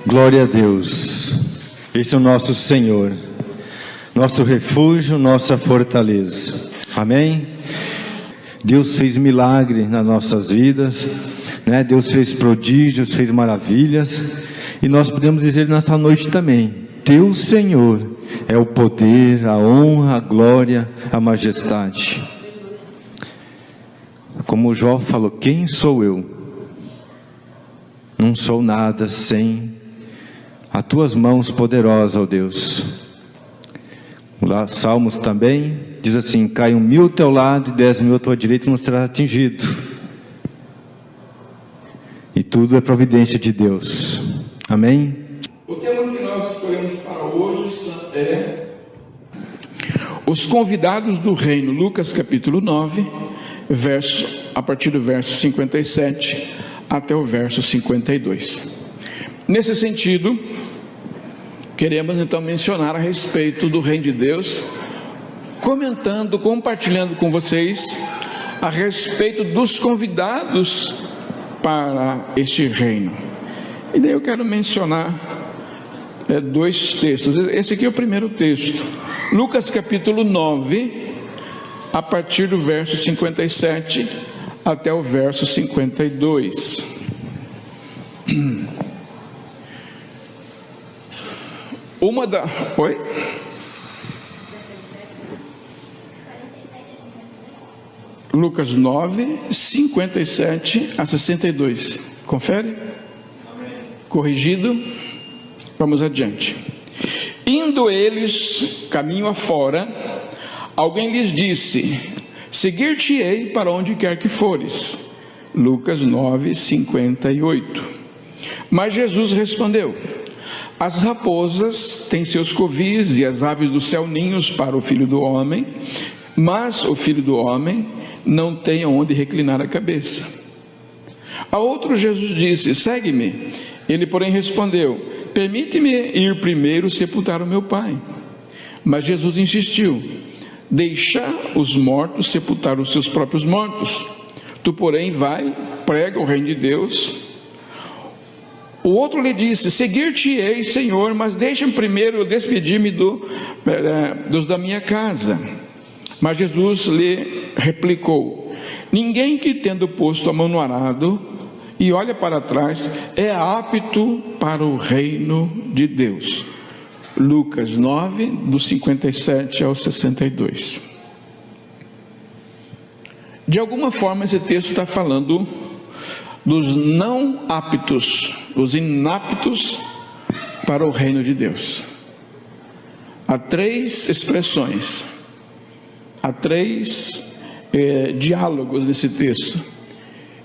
Glória a Deus. Esse é o nosso Senhor, nosso refúgio, nossa fortaleza. Amém? Deus fez milagre nas nossas vidas, né? Deus fez prodígios, fez maravilhas, e nós podemos dizer nesta noite também: Teu Senhor é o poder, a honra, a glória, a majestade. Como Jó falou: quem sou eu? Não sou nada sem as tuas mãos poderosas, ó Deus. Lá, Salmos também diz assim: cai 1.000 ao teu lado e 10.000 à tua direita, e não será atingido. E tudo é providência de Deus. Amém? O tema que nós escolhemos para hoje é os convidados do reino. Lucas capítulo 9, a partir do verso 57 até o verso 52. Nesse sentido, queremos então mencionar a respeito do reino de Deus, compartilhando com vocês a respeito dos convidados para este reino. E daí eu quero mencionar dois textos. Esse aqui é o primeiro texto, Lucas capítulo 9, a partir do verso 57 até o verso 52. Oi? Lucas 9, 57 a 62. Confere? Corrigido? Vamos adiante. Indo eles caminho afora, alguém lhes disse: seguir-te-ei para onde quer que fores. Lucas 9, 58. Mas Jesus respondeu: as raposas têm seus covis e as aves do céu ninhos para o Filho do Homem, mas o Filho do Homem não tem aonde reclinar a cabeça. A outro Jesus disse: segue-me. Ele, porém, respondeu: permite-me ir primeiro sepultar o meu pai. Mas Jesus insistiu: deixa os mortos sepultar os seus próprios mortos. Tu, porém, vai, prega o reino de Deus. O outro lhe disse: seguir-te-ei, Senhor, mas deixa-me primeiro despedir-me dos da minha casa. Mas Jesus lhe replicou: ninguém que, tendo posto a mão no arado e olha para trás, é apto para o reino de Deus. Lucas 9, do 57 ao 62. De alguma forma esse texto está falando dos não aptos, os inaptos para o reino de Deus. Há três expressões, há três diálogos nesse texto,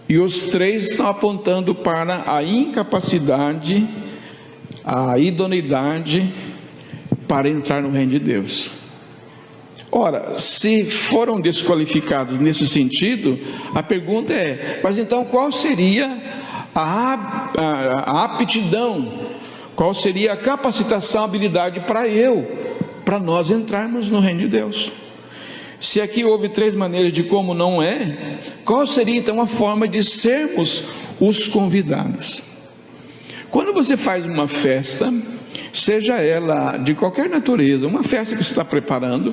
e os três estão apontando para a incapacidade, a idoneidade para entrar no reino de Deus. Ora, se foram desqualificados nesse sentido, a pergunta é: mas então qual seria a aptidão, qual seria a capacitação, a habilidade para nós entrarmos no reino de Deus? Se aqui houve três maneiras de como não é, qual seria então a forma de sermos os convidados? Quando você faz uma festa, seja ela de qualquer natureza, uma festa que você está preparando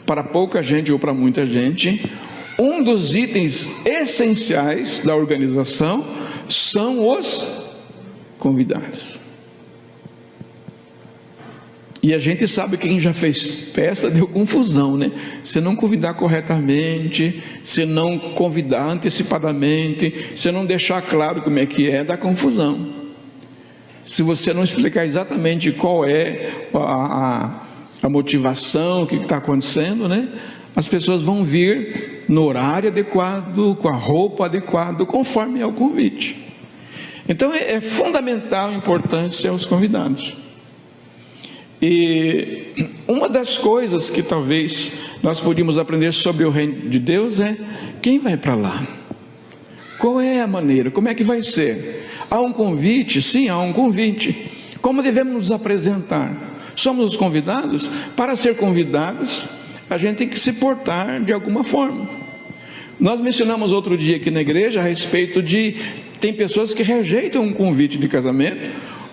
para pouca gente ou para muita gente, um dos itens essenciais da organização são os convidados. E a gente sabe que quem já fez festa deu confusão, né? Se não convidar corretamente, se não convidar antecipadamente, se não deixar claro como é que é, dá confusão. Se você não explicar exatamente qual é a motivação, o que está acontecendo, né? As pessoas vão vir no horário adequado, com a roupa adequada, conforme é o convite. Então é fundamental a importância aos convidados. E uma das coisas que talvez nós podíamos aprender sobre o reino de Deus é: quem vai para lá? Qual é a maneira? Como é que vai ser? Há um convite? Sim, há um convite. Como devemos nos apresentar? Somos os convidados? Para ser convidados, a gente tem que se portar de alguma forma. Nós mencionamos outro dia aqui na igreja a respeito de: tem pessoas que rejeitam um convite de casamento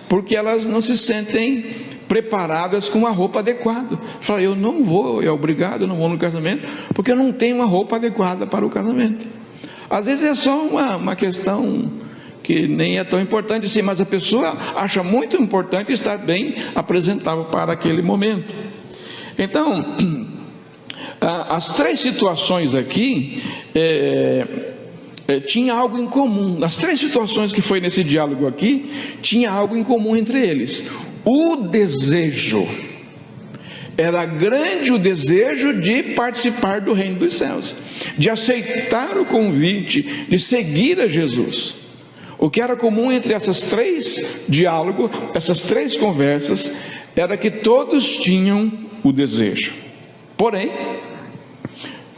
porque elas não se sentem preparadas com uma roupa adequada. Fala, eu não vou, é obrigado, eu não vou no casamento, porque eu não tenho uma roupa adequada para o casamento. Às vezes é só uma questão que nem é tão importante assim, mas a pessoa acha muito importante estar bem apresentável para aquele momento. Então, as três situações aqui tinha algo em comum. As três situações que foi nesse diálogo aqui, tinha algo em comum entre eles. O desejo, era grande o desejo de participar do reino dos céus, de aceitar o convite, de seguir a Jesus. O que era comum entre essas três diálogos, essas três conversas, era que todos tinham o desejo. Porém,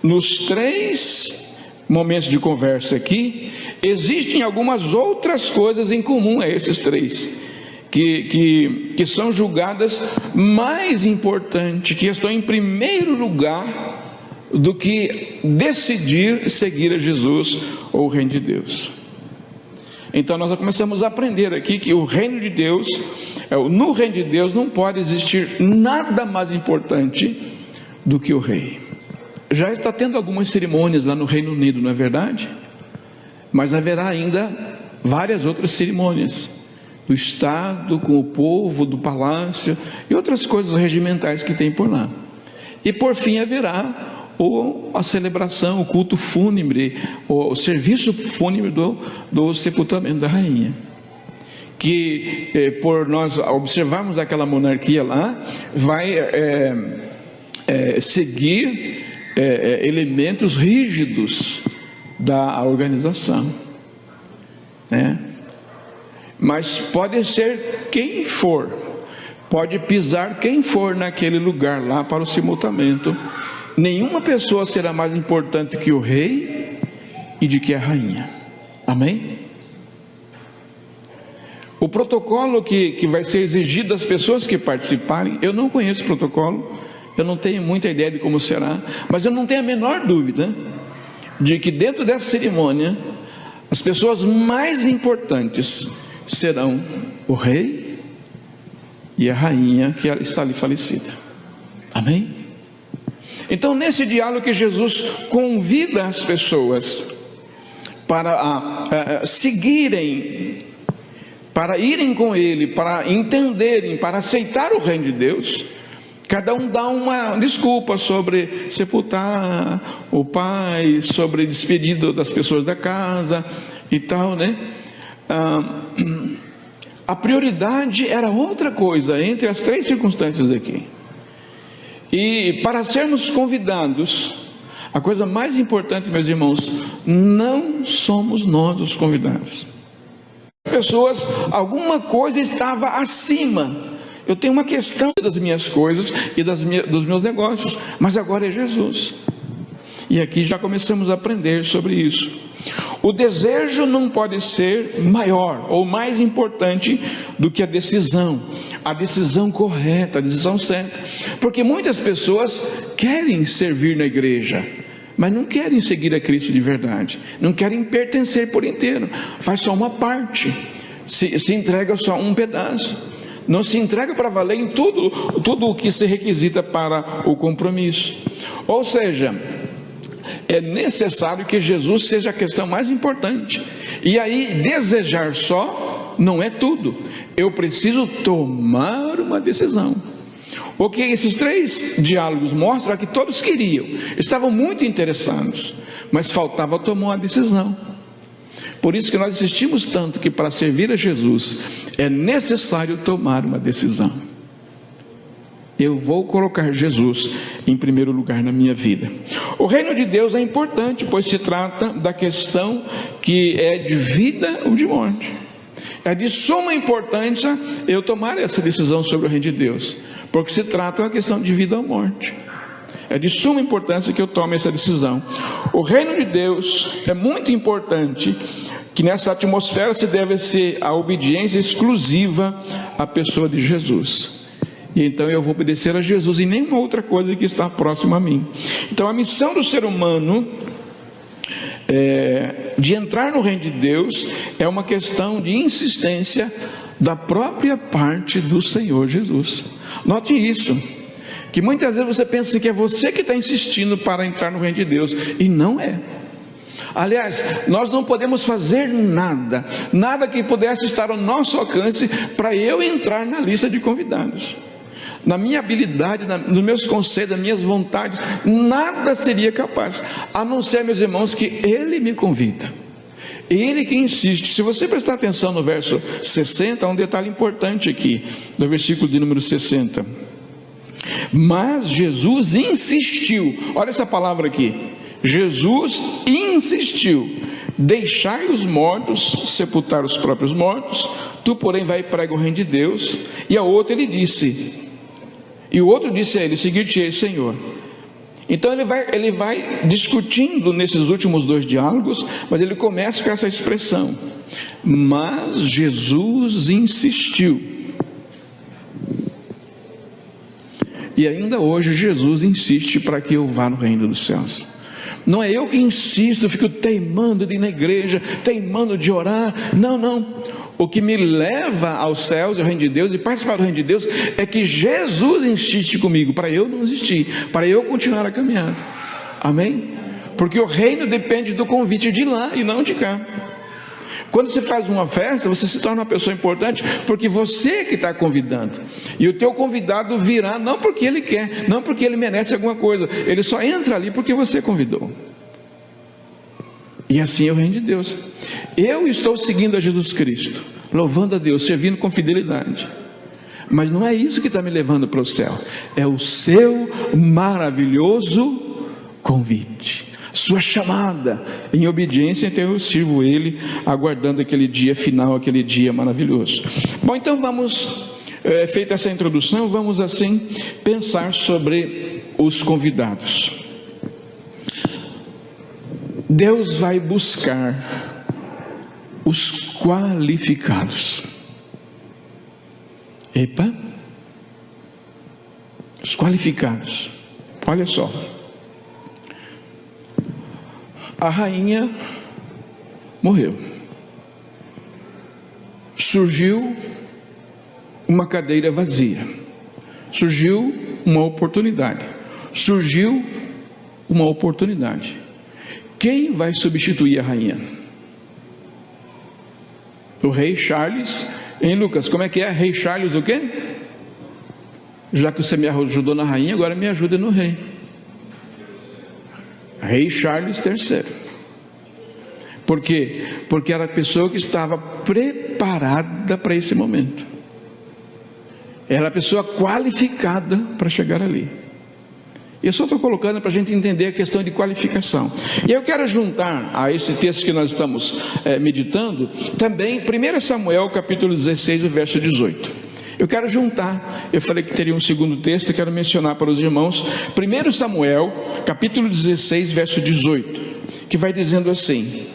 nos três momentos de conversa aqui, existem algumas outras coisas em comum a esses três, que são julgadas mais importantes, que estão em primeiro lugar do que decidir seguir a Jesus ou o reino de Deus. Então nós começamos a aprender aqui que o reino de Deus, no reino de Deus não pode existir nada mais importante do que o rei. Já está tendo algumas cerimônias lá no Reino Unido, não é verdade? Mas haverá ainda várias outras cerimônias do Estado, com o povo, do palácio e outras coisas regimentais que tem por lá. E por fim haverá a celebração, o culto fúnebre, o serviço fúnebre do sepultamento da rainha, que por nós observarmos aquela monarquia lá, vai seguir elementos rígidos da organização, né? Mas pode ser quem for, pode pisar quem for naquele lugar lá para o sepultamento. Nenhuma pessoa será mais importante que o rei e de que a rainha. Amém? O protocolo que vai ser exigido das pessoas que participarem, eu não conheço o protocolo, eu não tenho muita ideia de como será, mas eu não tenho a menor dúvida de que dentro dessa cerimônia, as pessoas mais importantes serão o rei e a rainha que está ali falecida. Amém? Então, nesse diálogo que Jesus convida as pessoas para seguirem, para irem com Ele, para entenderem, para aceitar o reino de Deus, cada um dá uma desculpa sobre sepultar o pai, sobre despedida das pessoas da casa e tal, né? A prioridade era outra coisa entre as três circunstâncias aqui. E para sermos convidados, a coisa mais importante, meus irmãos, não somos nós os convidados. Pessoas, alguma coisa estava acima. Eu tenho uma questão das minhas coisas e dos meus negócios, mas agora é Jesus. E aqui já começamos a aprender sobre isso. O desejo não pode ser maior ou mais importante do que a decisão correta, a decisão certa. Porque muitas pessoas querem servir na igreja, mas não querem seguir a Cristo de verdade, não querem pertencer por inteiro, faz só uma parte, se entrega só um pedaço, não se entrega para valer em tudo o que se requisita para o compromisso. Ou seja, é necessário que Jesus seja a questão mais importante. E aí, desejar só não é tudo. Eu preciso tomar uma decisão. O que esses três diálogos mostram é que todos queriam, estavam muito interessados, mas faltava tomar uma decisão. Por isso que nós insistimos tanto que para servir a Jesus é necessário tomar uma decisão. Eu vou colocar Jesus em primeiro lugar na minha vida. O reino de Deus é importante, pois se trata da questão que é de vida ou de morte. É de suma importância eu tomar essa decisão sobre o reino de Deus, porque se trata de uma questão de vida ou morte. É de suma importância que eu tome essa decisão. O reino de Deus é muito importante, que nessa atmosfera se deve ser a obediência exclusiva à pessoa de Jesus. E então eu vou obedecer a Jesus e nenhuma outra coisa que está próxima a mim. Então a missão do ser humano de entrar no reino de Deus é uma questão de insistência da própria parte do Senhor Jesus. Note isso, que muitas vezes você pensa que é você que está insistindo para entrar no reino de Deus, e não é. Aliás, nós não podemos fazer nada que pudesse estar ao nosso alcance para eu entrar na lista de convidados. Na minha habilidade, nos meus conceitos, nas minhas vontades, nada seria capaz, a não ser, meus irmãos, que Ele me convida, Ele que insiste. Se você prestar atenção no verso 60, há um detalhe importante aqui, no versículo de número 60. Mas Jesus insistiu, olha essa palavra aqui, Jesus insistiu: deixai os mortos sepultar os próprios mortos, tu porém vai e prega o reino de Deus. E a outra ele disse, e o outro disse a ele: seguir-te-ei, Senhor. Então ele vai discutindo nesses últimos dois diálogos, mas ele começa com essa expressão: mas Jesus insistiu. E ainda hoje Jesus insiste para que eu vá no reino dos céus. Não é eu que insisto, fico teimando de ir na igreja, teimando de orar. Não. O que me leva aos céus, ao reino de Deus, e participar do reino de Deus, é que Jesus insiste comigo, para eu não desistir, para eu continuar a caminhada. Amém? Porque o reino depende do convite de lá e não de cá. Quando você faz uma festa, você se torna uma pessoa importante, porque você que está convidando, e o teu convidado virá não porque ele quer, não porque ele merece alguma coisa, ele só entra ali porque você convidou. E assim é o reino de Deus. Eu estou seguindo a Jesus Cristo, louvando a Deus, servindo com fidelidade, mas não é isso que está me levando para o céu, é o seu maravilhoso convite, sua chamada em obediência. Então eu sirvo Ele, aguardando aquele dia final, aquele dia maravilhoso. Bom, então vamos, feita essa introdução, vamos assim pensar sobre os convidados. Deus vai buscar os qualificados. Epa, os qualificados. Olha só, a rainha morreu, surgiu uma cadeira vazia, surgiu uma oportunidade. Quem vai substituir a rainha? O rei Charles. Em Lucas, como é que é? Rei Charles o quê? Já que você me ajudou na rainha, agora me ajuda no rei. Rei Charles III. Por quê? Porque era a pessoa que estava preparada para esse momento. Era a pessoa qualificada para chegar ali. Eu só estou colocando para a gente entender a questão de qualificação. E eu quero juntar a esse texto que nós estamos meditando, também 1 Samuel capítulo 16, o verso 18. Eu quero juntar, eu falei que teria um segundo texto, eu quero mencionar para os irmãos, 1 Samuel capítulo 16, verso 18, que vai dizendo assim: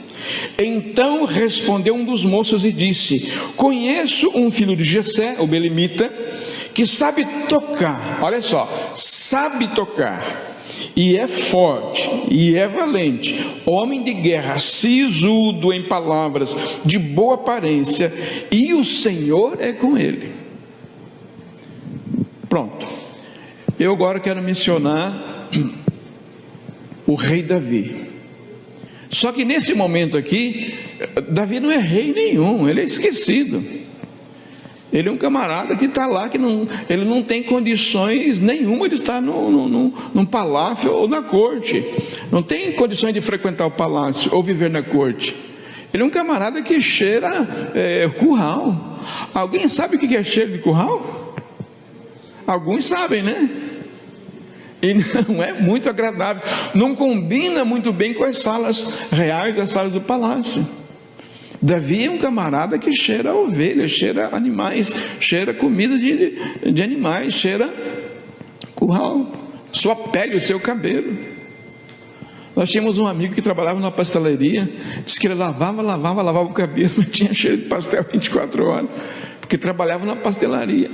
então respondeu um dos moços e disse: conheço um filho de Jessé, o belemita, que sabe tocar, olha só, sabe tocar, e é forte, e é valente, homem de guerra, sisudo em palavras, de boa aparência, e o Senhor é com ele. Pronto, eu agora quero mencionar o rei Davi. Só que nesse momento aqui, Davi não é rei nenhum, ele é esquecido. Ele é um camarada que está lá, ele não tem condições nenhuma de estar num palácio ou na corte. Não tem condições de frequentar o palácio ou viver na corte. Ele é um camarada que cheira curral. Alguém sabe o que é cheiro de curral? Alguns sabem, né? E não é muito agradável. Não combina muito bem com as salas reais, as salas do palácio. Davi é um camarada que cheira ovelha, cheira animais, cheira comida de animais, cheira curral, sua pele, o seu cabelo. Nós tínhamos um amigo que trabalhava na pastelaria, disse que ele lavava o cabelo, mas tinha cheiro de pastel 24 horas, porque trabalhava na pastelaria.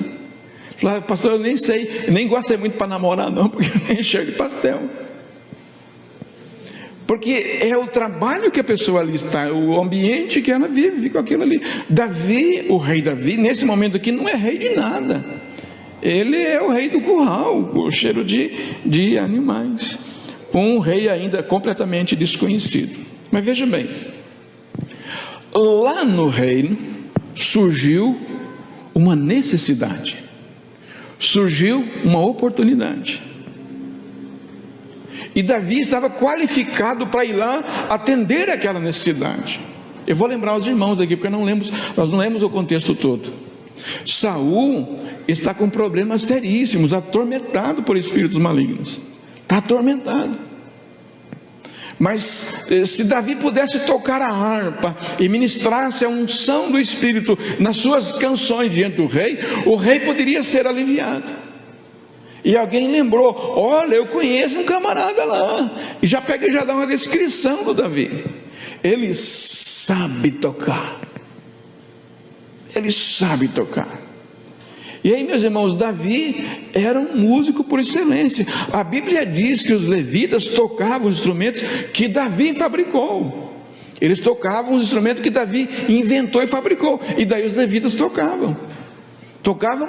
Falava: pastor, eu nem sei, nem gosto muito para namorar não, porque nem cheiro de pastel. porque é o trabalho que a pessoa ali está, o ambiente que ela vive com aquilo ali. Davi, o rei Davi, nesse momento aqui, não é rei de nada. Ele é o rei do curral, o cheiro de animais. Um rei ainda completamente desconhecido. Mas veja bem, lá no reino surgiu uma necessidade, surgiu uma oportunidade. E Davi estava qualificado para ir lá atender aquela necessidade. Eu vou lembrar os irmãos aqui, porque nós não lemos o contexto todo. Saul está com problemas seríssimos, atormentado por espíritos malignos. Está atormentado. Mas se Davi pudesse tocar a harpa e ministrasse a unção do Espírito nas suas canções diante do rei, o rei poderia ser aliviado. E alguém lembrou: olha, eu conheço um camarada lá. E já pega e já dá uma descrição do Davi. Ele sabe tocar. Ele sabe tocar. E aí, meus irmãos, Davi era um músico por excelência. A Bíblia diz que os levitas tocavam instrumentos que Davi fabricou. Eles tocavam os instrumentos que Davi inventou e fabricou. E daí os levitas tocavam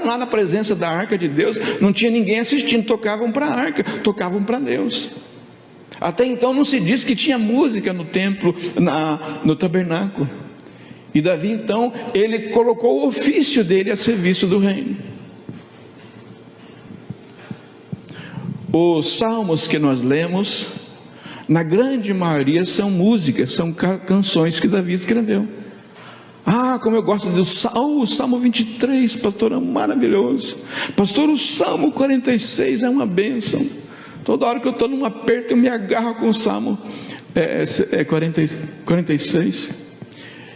lá na presença da arca de Deus. Não tinha ninguém assistindo, tocavam para a arca, tocavam para Deus. Até então não se diz que tinha música no templo, no tabernáculo. E Davi então, ele colocou o ofício dele a serviço do reino. Os salmos que nós lemos, na grande maioria são músicas, são canções que Davi escreveu. Como eu gosto do o Salmo 23, pastor, é maravilhoso. Pastor, o Salmo 46 é uma bênção. Toda hora que eu estou num aperto, eu me agarro com o Salmo 46.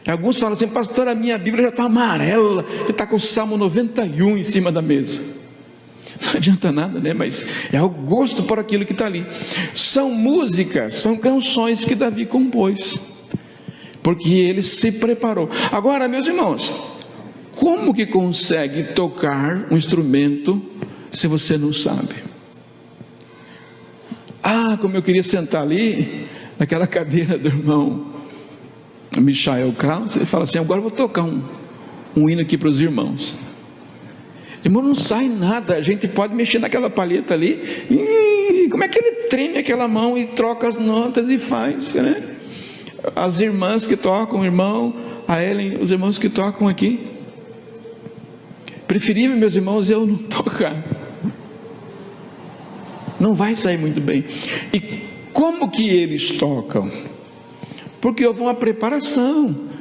Alguns falam assim: pastor, a minha Bíblia já está amarela, que está com o Salmo 91 em cima da mesa. Não adianta nada, né? Mas é o gosto por aquilo que está ali. São músicas, são canções que Davi compôs, porque ele se preparou. Agora, meus irmãos, como que consegue tocar um instrumento se você não sabe? Como eu queria sentar ali naquela cadeira do irmão Michael Krause. Ele fala assim: agora eu vou tocar um hino aqui para os irmãos. Irmão, não sai nada. A gente pode mexer naquela palheta ali, como é que ele treme aquela mão e troca as notas e faz, né? As irmãs que tocam, o irmão, a Ellen, os irmãos que tocam aqui. Preferível, meus irmãos, eu não tocar. Não vai sair muito bem. E como que eles tocam? Porque houve uma preparação.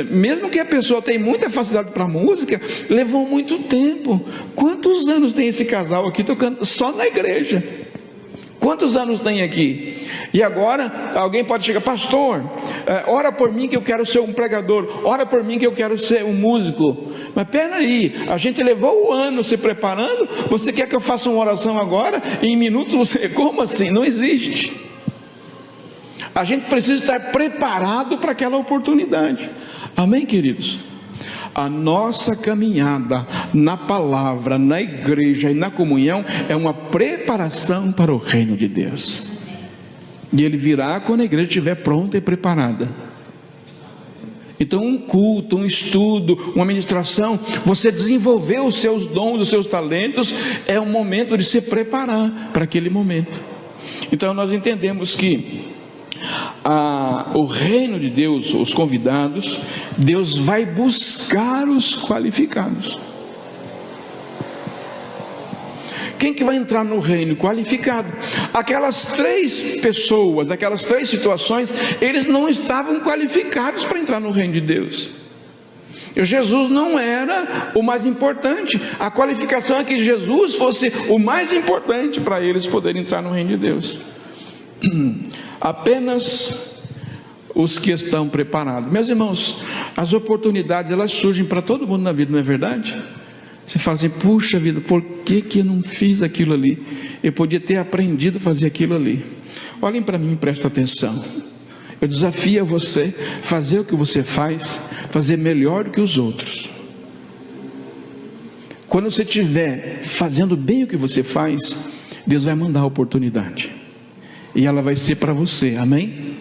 Mesmo que a pessoa tenha muita facilidade para música, levou muito tempo. Quantos anos tem esse casal aqui tocando só na igreja? Quantos anos tem aqui? E agora alguém pode chegar: pastor, ora por mim que eu quero ser um pregador, ora por mim que eu quero ser um músico. Mas peraí, a gente levou o ano se preparando, você quer que eu faça uma oração agora e em minutos você... Como assim? Não existe. A gente precisa estar preparado para aquela oportunidade. Amém, queridos? A nossa caminhada na palavra, na igreja e na comunhão é uma preparação para o reino de Deus. E ele virá quando a igreja estiver pronta e preparada. Então, um culto, um estudo, uma ministração, você desenvolver os seus dons, os seus talentos, é um momento de se preparar para aquele momento. Então nós entendemos que o reino de Deus, os convidados, Deus vai buscar os qualificados. Quem que vai entrar no reino? Qualificado. Aquelas 3 pessoas, aquelas 3 situações, eles não estavam qualificados para entrar no reino de Deus. Jesus não era o mais importante. A qualificação é que Jesus fosse o mais importante para eles poderem entrar no reino de Deus. Apenas os que estão preparados. Meus irmãos, as oportunidades, elas surgem para todo mundo na vida, não é verdade? Você fala assim: puxa vida, por que eu não fiz aquilo ali? Eu podia ter aprendido a fazer aquilo ali. Olhem para mim e prestem atenção. Eu desafio a você fazer o que você faz, fazer melhor do que os outros. Quando você estiver fazendo bem o que você faz, Deus vai mandar a oportunidade. e ela vai ser para você, amém?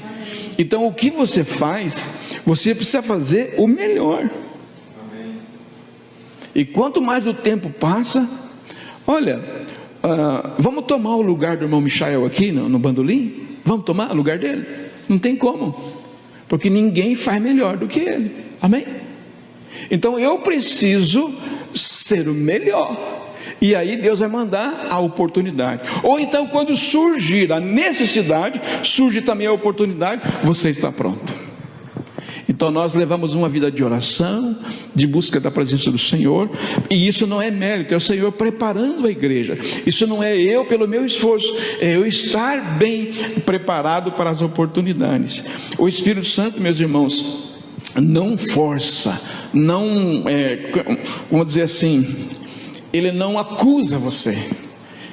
Então o que você faz, você precisa fazer o melhor. E quanto mais o tempo passa, olha, vamos tomar o lugar do irmão Michael aqui no bandolim? Vamos tomar o lugar dele? Não tem como, porque ninguém faz melhor do que ele, amém? Então eu preciso ser o melhor, e aí Deus vai mandar a oportunidade. Ou então, quando surgir a necessidade, surge também a oportunidade, você está pronto. Então nós levamos uma vida de oração, de busca da presença do Senhor, e isso não é mérito, é o Senhor preparando a igreja. Isso não é eu pelo meu esforço, é eu estar bem preparado para as oportunidades. O Espírito Santo, meus irmãos, não força, não, vamos dizer assim, ele não acusa você,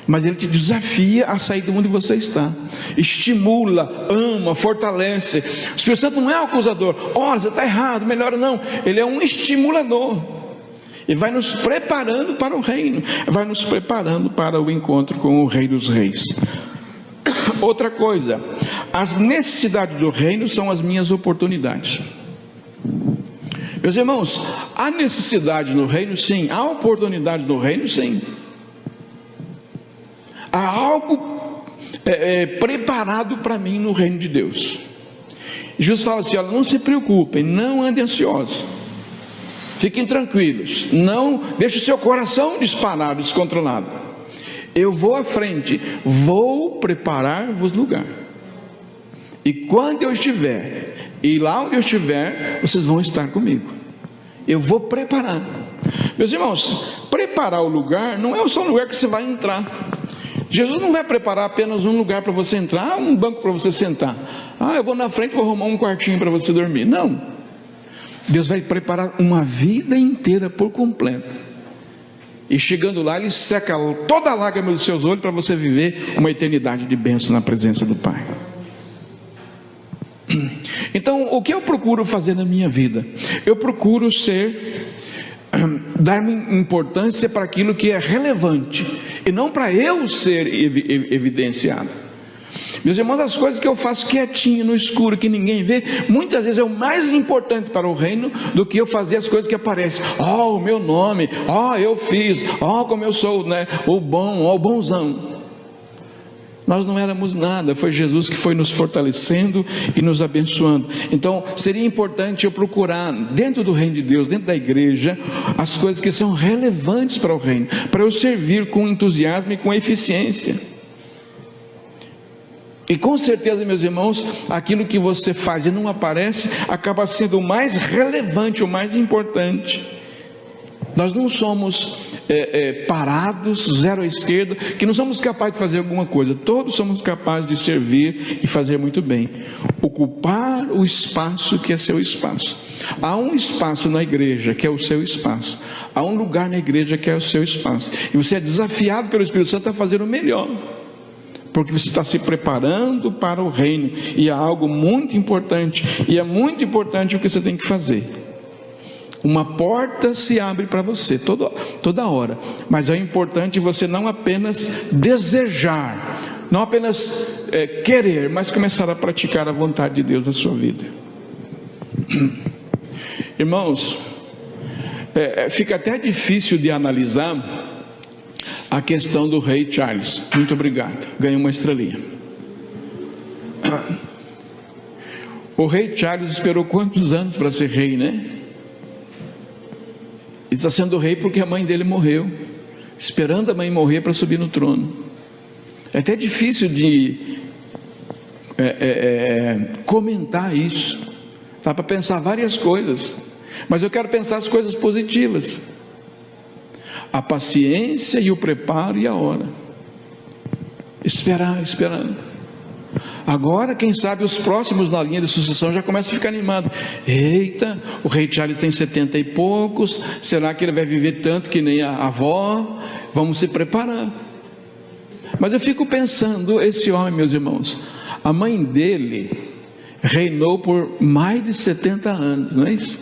mas ele te desafia a sair do mundo que você está, estimula, ama, fortalece. O Espírito Santo não é um acusador, olha, você está errado, melhora não. Ele é um estimulador, ele vai nos preparando para o reino, vai nos preparando para o encontro com o Rei dos Reis. Outra coisa, as necessidades do reino são as minhas oportunidades. Meus irmãos, há necessidade no reino, sim. Há oportunidade no reino, sim. Há algo preparado para mim no reino de Deus. Jesus fala assim: olha, não se preocupem, não andem ansiosos, fiquem tranquilos, não deixe o seu coração disparar, descontrolado. Eu vou à frente, vou preparar-vos lugar. E quando eu estiver, e lá onde eu estiver, vocês vão estar comigo. Eu vou preparar. Meus irmãos, preparar o lugar não é só um lugar que você vai entrar. Jesus não vai preparar apenas um lugar para você entrar, um banco para você sentar. Eu vou na frente, vou arrumar um quartinho para você dormir. Não. Deus vai preparar uma vida inteira por completo. E chegando lá, Ele seca toda a lágrima dos seus olhos para você viver uma eternidade de bênção na presença do Pai. Então, o que eu procuro fazer na minha vida? Eu procuro dar importância para aquilo que é relevante, e não para eu ser evidenciado. Meus irmãos, as coisas que eu faço quietinho, no escuro, que ninguém vê, muitas vezes é o mais importante para o reino, do que eu fazer as coisas que aparecem. O meu nome, eu fiz, como eu sou, né, o bom, o bonzão. Nós não éramos nada, foi Jesus que foi nos fortalecendo e nos abençoando. Então seria importante eu procurar dentro do reino de Deus, dentro da igreja, as coisas que são relevantes para o reino, para eu servir com entusiasmo e com eficiência. E com certeza, meus irmãos, aquilo que você faz e não aparece, acaba sendo o mais relevante, o mais importante. Nós não somos parados, zero à esquerda, que não somos capazes de fazer alguma coisa. Todos somos capazes de servir e fazer muito bem, ocupar o espaço que é seu espaço. Há um espaço na igreja que é o seu espaço, há um lugar na igreja que é o seu espaço, e você é desafiado pelo Espírito Santo a fazer o melhor, porque você está se preparando para o reino, e é algo muito importante, e é muito importante o que você tem que fazer. Uma porta se abre para você toda hora, mas é importante você não apenas desejar, não apenas querer, mas começar a praticar a vontade de Deus na sua vida. Irmãos, fica até difícil de analisar a questão do rei Charles. Muito obrigado, ganhei uma estrelinha. O rei Charles esperou quantos anos para ser rei, né? Ele está sendo rei porque a mãe dele morreu, esperando a mãe morrer para subir no trono. É até difícil de comentar isso. Dá para pensar várias coisas, mas eu quero pensar as coisas positivas. A paciência e o preparo e a hora. Esperando. Agora, quem sabe, os próximos na linha de sucessão já começam a ficar animados. Eita, o rei Charles tem 70 e poucos, será que ele vai viver tanto que nem a avó? Vamos se preparar. Mas eu fico pensando, esse homem, meus irmãos, a mãe dele reinou por mais de 70 anos, não é isso?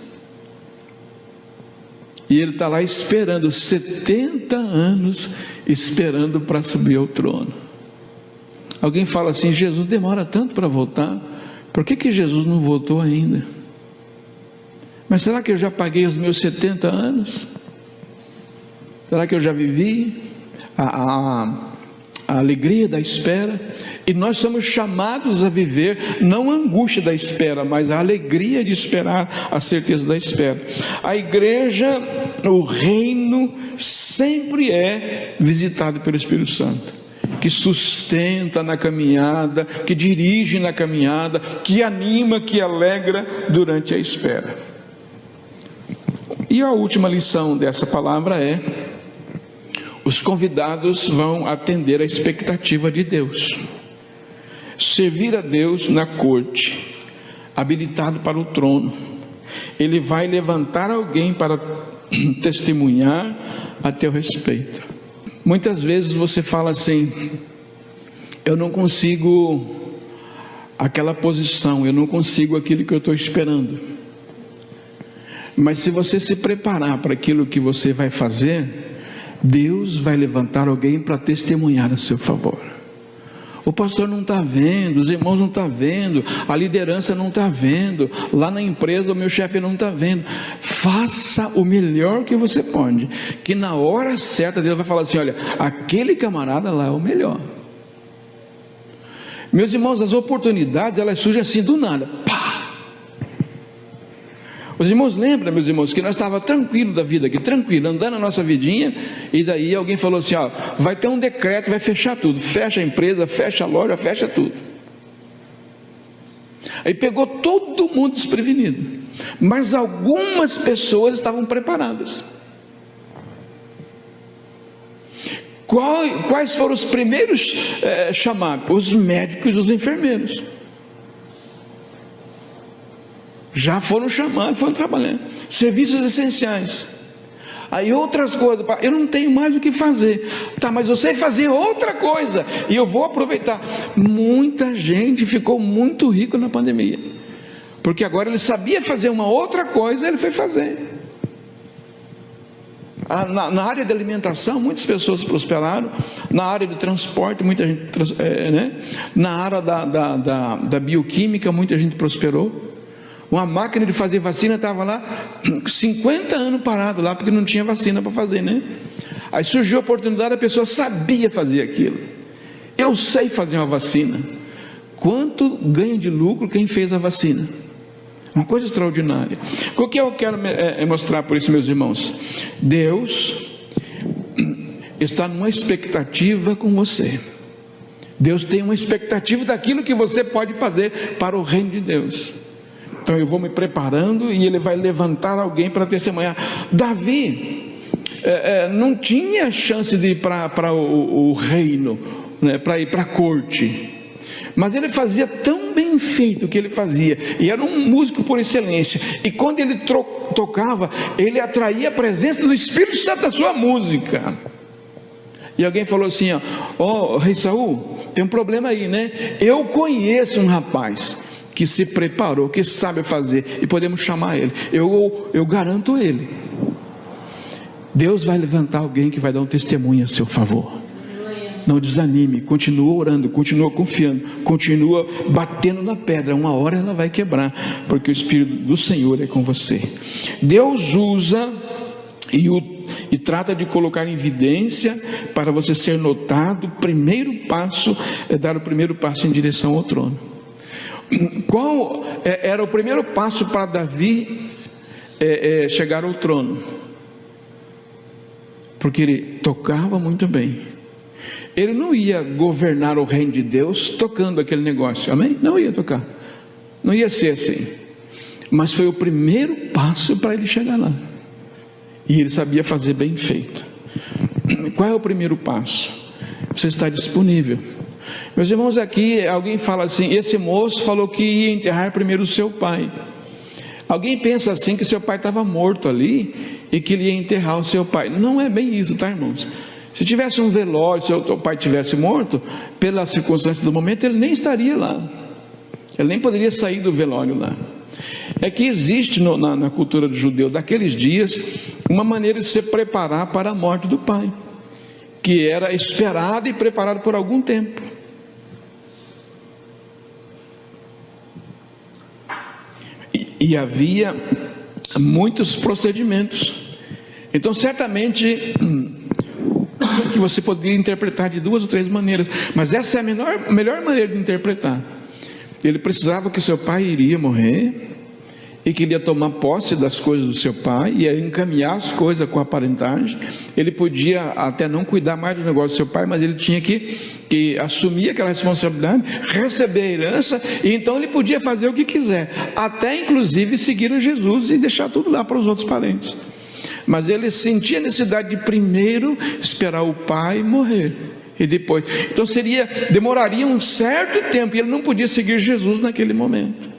E ele está lá esperando, 70 anos, esperando para subir ao trono. Alguém fala assim: Jesus demora tanto para voltar, por que Jesus não voltou ainda? Mas será que eu já paguei os meus 70 anos? Será que eu já vivi a alegria da espera? E nós somos chamados a viver não a angústia da espera, mas a alegria de esperar, a certeza da espera. A igreja, o reino, sempre é visitado pelo Espírito Santo, que sustenta na caminhada, que dirige na caminhada, que anima, que alegra durante a espera. E a última lição dessa palavra é: os convidados vão atender a expectativa de Deus. Servir a Deus na corte, habilitado para o trono. Ele vai levantar alguém para testemunhar a teu respeito. Muitas vezes você fala assim: eu não consigo aquela posição, eu não consigo aquilo que eu estou esperando. Mas se você se preparar para aquilo que você vai fazer, Deus vai levantar alguém para testemunhar a seu favor. O pastor não está vendo, os irmãos não estão vendo, a liderança não está vendo, lá na empresa o meu chefe não está vendo. Faça o melhor que você pode, que na hora certa Deus vai falar assim: olha, aquele camarada lá é o melhor. Meus irmãos, as oportunidades, elas surgem assim do nada, pá! Os irmãos lembram, meus irmãos, que nós estávamos tranquilos da vida aqui, tranquilo, andando a nossa vidinha, e daí alguém falou assim: ó, vai ter um decreto, vai fechar tudo, fecha a empresa, fecha a loja, fecha tudo. Aí pegou todo mundo desprevenido, mas algumas pessoas estavam preparadas. Quais foram os primeiros chamados? Os médicos e os enfermeiros. Já foram chamados, foram trabalhando. Serviços essenciais. Aí outras coisas, eu não tenho mais o que fazer. Tá, mas eu sei fazer outra coisa e eu vou aproveitar. Muita gente ficou muito rico na pandemia, porque agora ele sabia fazer uma outra coisa, ele foi fazer. Na área de alimentação, muitas pessoas prosperaram. Na área de transporte, muita gente, na área da bioquímica, muita gente prosperou. Uma máquina de fazer vacina estava lá 50 anos parado lá, porque não tinha vacina para fazer, né? Aí surgiu a oportunidade, a pessoa sabia fazer aquilo. Eu sei fazer uma vacina. Quanto ganha de lucro quem fez a vacina? Uma coisa extraordinária. O que eu quero mostrar por isso, meus irmãos? Deus está numa expectativa com você. Deus tem uma expectativa daquilo que você pode fazer para o reino de Deus. Então eu vou me preparando e ele vai levantar alguém para testemunhar. Davi não tinha chance de ir para o reino, né, para ir para a corte, mas ele fazia tão bem feito o que ele fazia, e era um músico por excelência, e quando ele tocava, ele atraía a presença do Espírito Santo da sua música. E alguém falou assim: ó, rei Saul, tem um problema aí, né? Eu conheço um rapaz que se preparou, que sabe fazer, e podemos chamar ele. Eu garanto ele. Deus vai levantar alguém que vai dar um testemunho a seu favor. Não desanime, continua orando, continua confiando, continua batendo na pedra. Uma hora ela vai quebrar, porque o Espírito do Senhor é com você. Deus usa e trata de colocar em evidência para você ser notado. O primeiro passo é dar o primeiro passo em direção ao trono. Qual era o primeiro passo para Davi chegar ao trono? Porque ele tocava muito bem. Ele não ia governar o reino de Deus tocando aquele negócio, amém? Não ia tocar, não ia ser assim. Mas foi o primeiro passo para ele chegar lá, e ele sabia fazer bem feito. Qual é o primeiro passo? Você está disponível. Meus irmãos, aqui alguém fala assim: esse moço falou que ia enterrar primeiro o seu pai. Alguém pensa assim, que seu pai estava morto ali e que ele ia enterrar o seu pai. Não é bem isso, tá, irmãos? Se tivesse um velório, se o seu pai tivesse morto, pela circunstância do momento, ele nem estaria lá, ele nem poderia sair do velório lá. É que existe na cultura do judeu daqueles dias uma maneira de se preparar para a morte do pai, que era esperada e preparada por algum tempo. e havia muitos procedimentos. Então certamente que você poderia interpretar de 2 ou 3 maneiras, mas essa é a melhor maneira de interpretar. Ele precisava que seu pai iria morrer, e queria tomar posse das coisas do seu pai, e encaminhar as coisas com a parentagem. Ele podia até não cuidar mais do negócio do seu pai, mas ele tinha que assumir aquela responsabilidade, receber a herança, e então ele podia fazer o que quiser, até inclusive seguir a Jesus e deixar tudo lá para os outros parentes. Mas ele sentia a necessidade de primeiro esperar o pai morrer, e depois, então demoraria um certo tempo, e ele não podia seguir Jesus naquele momento.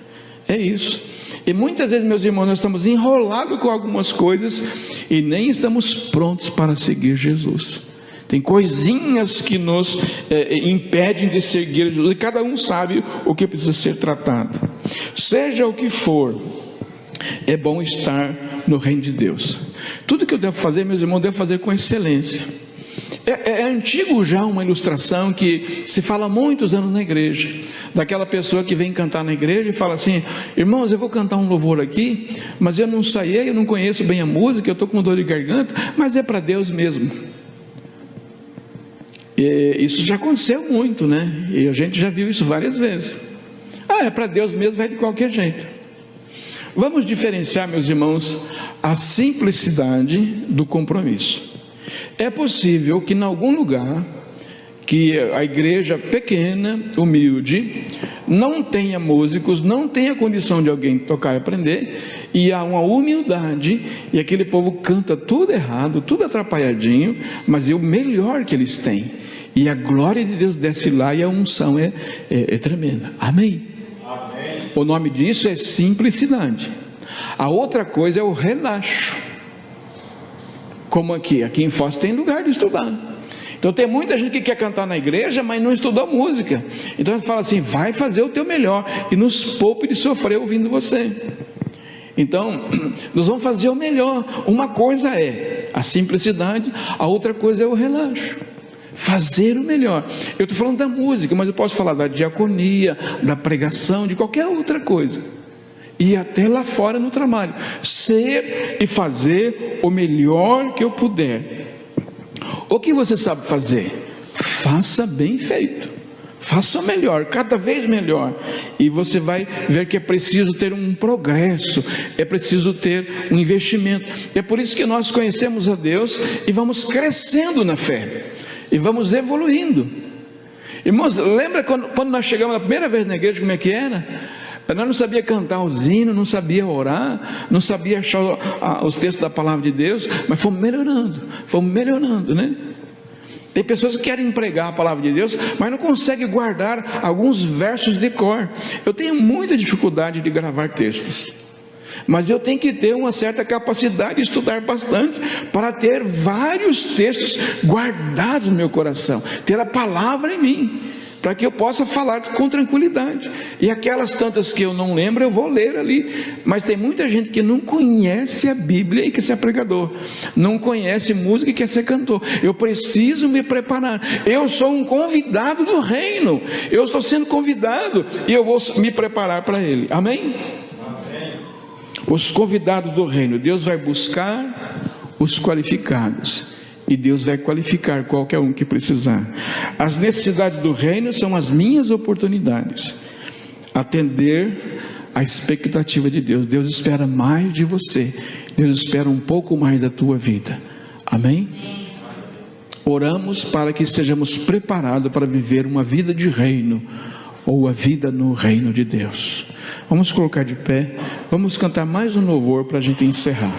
É isso. E muitas vezes, meus irmãos, nós estamos enrolados com algumas coisas e nem estamos prontos para seguir Jesus. Tem coisinhas que nos impedem de seguir Jesus, e cada um sabe o que precisa ser tratado. Seja o que for, é bom estar no reino de Deus. Tudo que eu devo fazer, meus irmãos, devo fazer com excelência. É antigo já uma ilustração que se fala há muitos anos na igreja, daquela pessoa que vem cantar na igreja e fala assim: irmãos, eu vou cantar um louvor aqui, mas eu não ensaiei, eu não conheço bem a música, eu estou com dor de garganta, mas é para Deus mesmo. E isso já aconteceu muito, né? E a gente já viu isso várias vezes. É para Deus mesmo, vai de qualquer jeito. Vamos diferenciar, meus irmãos, a simplicidade do compromisso. É possível que em algum lugar, que a igreja pequena, humilde, não tenha músicos, não tenha condição de alguém tocar e aprender, e há uma humildade, e aquele povo canta tudo errado, tudo atrapalhadinho, mas é o melhor que eles têm, e a glória de Deus desce lá, e a unção é tremenda. Amém? Amém. O nome disso é simplicidade. A outra coisa é o relaxo. Como aqui em Foz tem lugar de estudar. Então tem muita gente que quer cantar na igreja, mas não estudou música. Então ele fala assim: vai fazer o teu melhor e nos poupe de sofrer ouvindo você. Então nós vamos fazer o melhor. Uma coisa é a simplicidade, a outra coisa é o relaxo. Fazer o melhor. Eu estou falando da música, mas eu posso falar da diaconia, da pregação, de qualquer outra coisa. E até lá fora no trabalho, ser e fazer o melhor que eu puder. O que você sabe fazer? Faça bem feito, faça melhor, cada vez melhor, e você vai ver que é preciso ter um progresso, é preciso ter um investimento. É por isso que nós conhecemos a Deus e vamos crescendo na fé, e vamos evoluindo. Irmãos, lembra quando nós chegamos a primeira vez na igreja, como é que era? Nós não sabia cantar os hinos, não sabia orar, não sabia achar os textos da palavra de Deus, mas fomos melhorando, né? Tem pessoas que querem pregar a palavra de Deus, mas não conseguem guardar alguns versos de cor. Eu tenho muita dificuldade de gravar textos, mas eu tenho que ter uma certa capacidade de estudar bastante, para ter vários textos guardados no meu coração, ter a palavra em mim, para que eu possa falar com tranquilidade. E aquelas tantas que eu não lembro, eu vou ler ali. Mas tem muita gente que não conhece a Bíblia e quer ser pregador, não conhece música e quer ser cantor. Eu preciso me preparar. Eu sou um convidado do reino, eu estou sendo convidado e eu vou me preparar para ele. Amém? Amém. Os convidados do reino, Deus vai buscar os qualificados, e Deus vai qualificar qualquer um que precisar. As necessidades do reino são as minhas oportunidades. Atender a expectativa de Deus. Deus espera mais de você. Deus espera um pouco mais da tua vida. Amém? Oramos para que estejamos preparados para viver uma vida de reino, ou a vida no reino de Deus. Vamos colocar de pé. Vamos cantar mais um louvor para a gente encerrar.